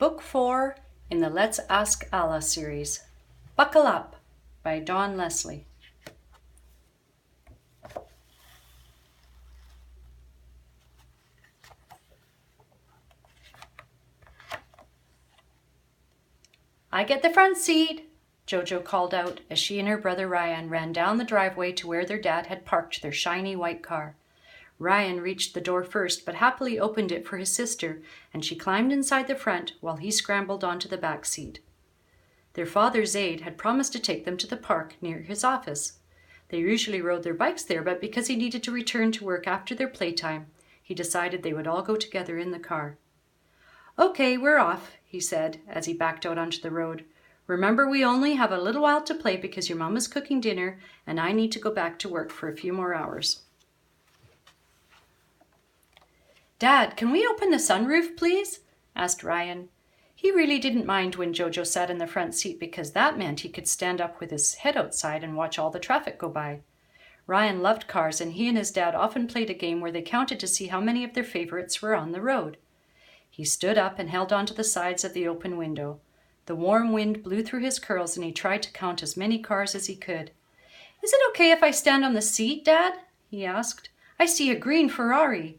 Book 4 in the Let's Ask Allah series. Buckle Up by Dawn Leslie. I get the front seat, Jojo called out as she and her brother Rayan ran down the driveway to where their dad had parked their shiny white car. Rayan reached the door first, but happily opened it for his sister, and she climbed inside the front while he scrambled onto the back seat. Their father Zaid had promised to take them to the park near his office. They usually rode their bikes there, but because he needed to return to work after their playtime, he decided they would all go together in the car. "Okay, we're off," he said as he backed out onto the road. "Remember, we only have a little while to play because your mom is cooking dinner and I need to go back to work for a few more hours." "Dad, can we open the sunroof, please?" asked Rayan. He really didn't mind when Jojo sat in the front seat because that meant he could stand up with his head outside and watch all the traffic go by. Rayan loved cars, and he and his dad often played a game where they counted to see how many of their favorites were on the road. He stood up and held onto the sides of the open window. The warm wind blew through his curls, and he tried to count as many cars as he could. "Is it okay if I stand on the seat, Dad?" he asked. "I see a green Ferrari."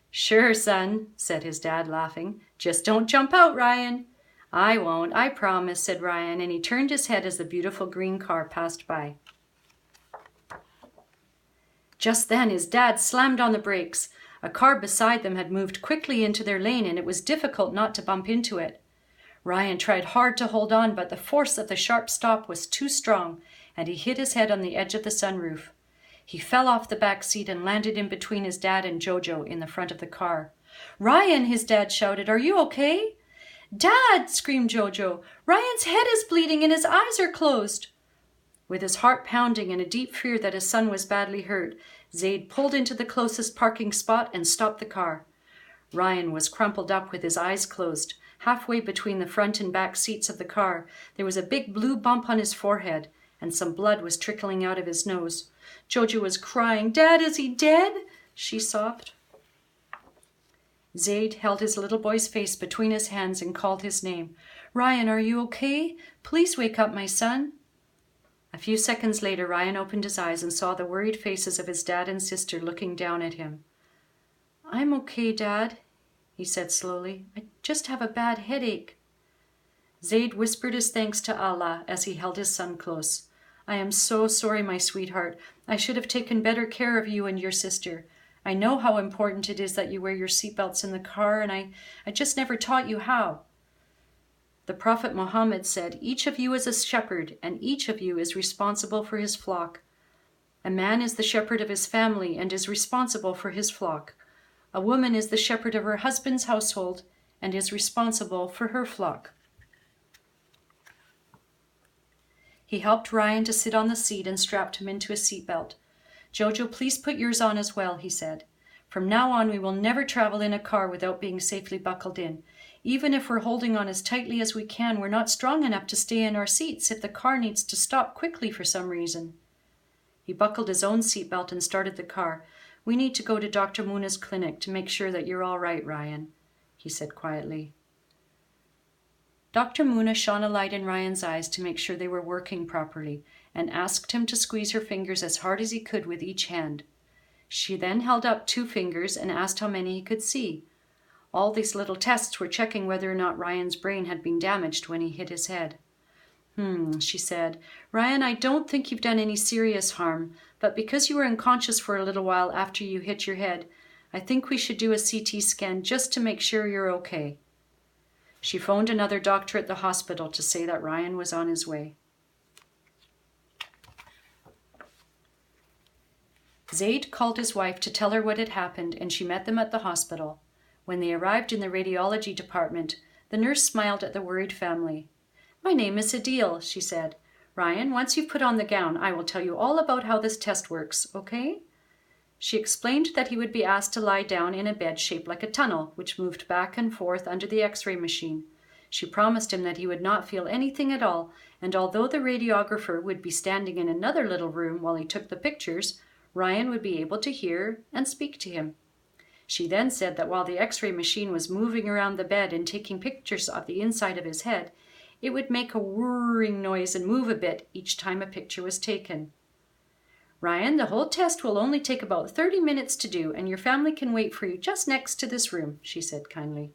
"Sure, son," said his dad, laughing. "Just don't jump out, Rayan." "I won't, I promise," said Rayan, and he turned his head as the beautiful green car passed by. Just then his dad slammed on the brakes. A car beside them had moved quickly into their lane, and it was difficult not to bump into it. Rayan tried hard to hold on, but the force of the sharp stop was too strong, and he hit his head on the edge of the sunroof. He fell off the back seat and landed in between his dad and Jojo in the front of the car. "Rayan," his dad shouted, "are you okay?" "Dad," screamed Jojo, "Rayan's head is bleeding and his eyes are closed." With his heart pounding and a deep fear that his son was badly hurt, Zaid pulled into the closest parking spot and stopped the car. Rayan was crumpled up with his eyes closed. Halfway between the front and back seats of the car, there was a big blue bump on his forehead, and some blood was trickling out of his nose. Jojo was crying. "Dad, is he dead?" she sobbed. Zaid held his little boy's face between his hands and called his name. "Rayan, are you okay? Please wake up, my son." A few seconds later, Rayan opened his eyes and saw the worried faces of his dad and sister looking down at him. "I'm okay, Dad," he said slowly. "I just have a bad headache." Zaid whispered his thanks to Allah as he held his son close. "I am so sorry, my sweetheart. I should have taken better care of you and your sister. I know how important it is that you wear your seatbelts in the car, and I just never taught you how." The Prophet Muhammad said, "Each of you is a shepherd, and each of you is responsible for his flock. A man is the shepherd of his family and is responsible for his flock. A woman is the shepherd of her husband's household and is responsible for her flock." He helped Rayan to sit on the seat and strapped him into a seatbelt. "Jojo, please put yours on as well," he said. "From now on, we will never travel in a car without being safely buckled in. Even if we're holding on as tightly as we can, we're not strong enough to stay in our seats if the car needs to stop quickly for some reason." He buckled his own seatbelt and started the car. "We need to go to Dr. Muna's clinic to make sure that you're all right, Rayan," he said quietly. Dr. Muna shone a light in Rayan's eyes to make sure they were working properly and asked him to squeeze her fingers as hard as he could with each hand. She then held up 2 fingers and asked how many he could see. All these little tests were checking whether or not Rayan's brain had been damaged when he hit his head. She said, "Rayan, I don't think you've done any serious harm, but because you were unconscious for a little while after you hit your head, I think we should do a CT scan just to make sure you're okay." She phoned another doctor at the hospital to say that Rayan was on his way. Zaid called his wife to tell her what had happened, and she met them at the hospital. When they arrived in the radiology department, the nurse smiled at the worried family. "My name is Adil," she said. "Rayan, once you've put on the gown, I will tell you all about how this test works, okay?" She explained that he would be asked to lie down in a bed shaped like a tunnel, which moved back and forth under the X-ray machine. She promised him that he would not feel anything at all, and although the radiographer would be standing in another little room while he took the pictures, Rayan would be able to hear and speak to him. She then said that while the X-ray machine was moving around the bed and taking pictures of the inside of his head, it would make a whirring noise and move a bit each time a picture was taken. "Ryan, the whole test will only take about 30 minutes to do, and your family can wait for you just next to this room," she said kindly.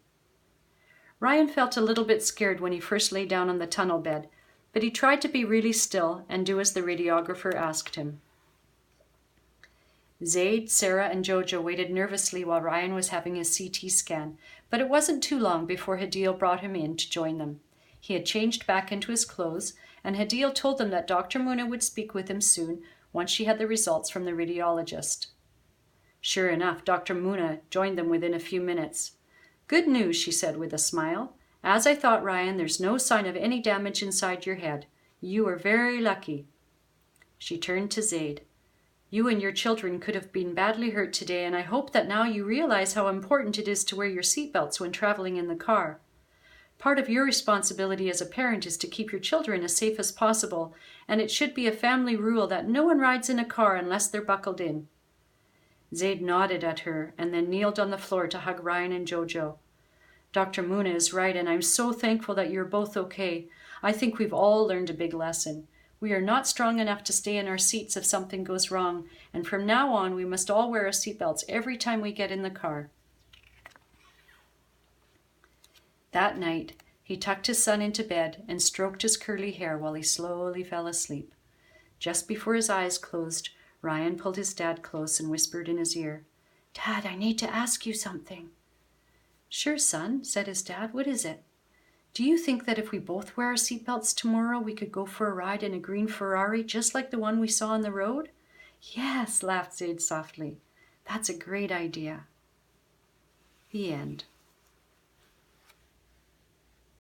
Ryan felt a little bit scared when he first lay down on the tunnel bed, but he tried to be really still and do as the radiographer asked him. Zaid, Sarah, and Jojo waited nervously while Ryan was having his CT scan, but it wasn't too long before Hadil brought him in to join them. He had changed back into his clothes, and Hadil told them that Dr. Muna would speak with him soon once she had the results from the radiologist. Sure enough, Dr. Muna joined them within a few minutes. "Good news," she said with a smile. "As I thought, Ryan, there's no sign of any damage inside your head. You are very lucky." She turned to Zaid. "You and your children could have been badly hurt today, and I hope that now you realize how important it is to wear your seatbelts when traveling in the car. Part of your responsibility as a parent is to keep your children as safe as possible, and it should be a family rule that no one rides in a car unless they're buckled in." Zaid nodded at her and then kneeled on the floor to hug Ryan and Jojo. "Dr. Muna is right, and I'm so thankful that you're both okay. I think we've all learned a big lesson. We are not strong enough to stay in our seats if something goes wrong, and from now on we must all wear our seatbelts every time we get in the car." That night, he tucked his son into bed and stroked his curly hair while he slowly fell asleep. Just before his eyes closed, Ryan pulled his dad close and whispered in his ear, "Dad, I need to ask you something." "Sure, son," said his dad. "What is it?" "Do you think that if we both wear our seatbelts tomorrow, we could go for a ride in a green Ferrari just like the one we saw on the road?" "Yes," laughed Zaid softly. "That's a great idea." The end.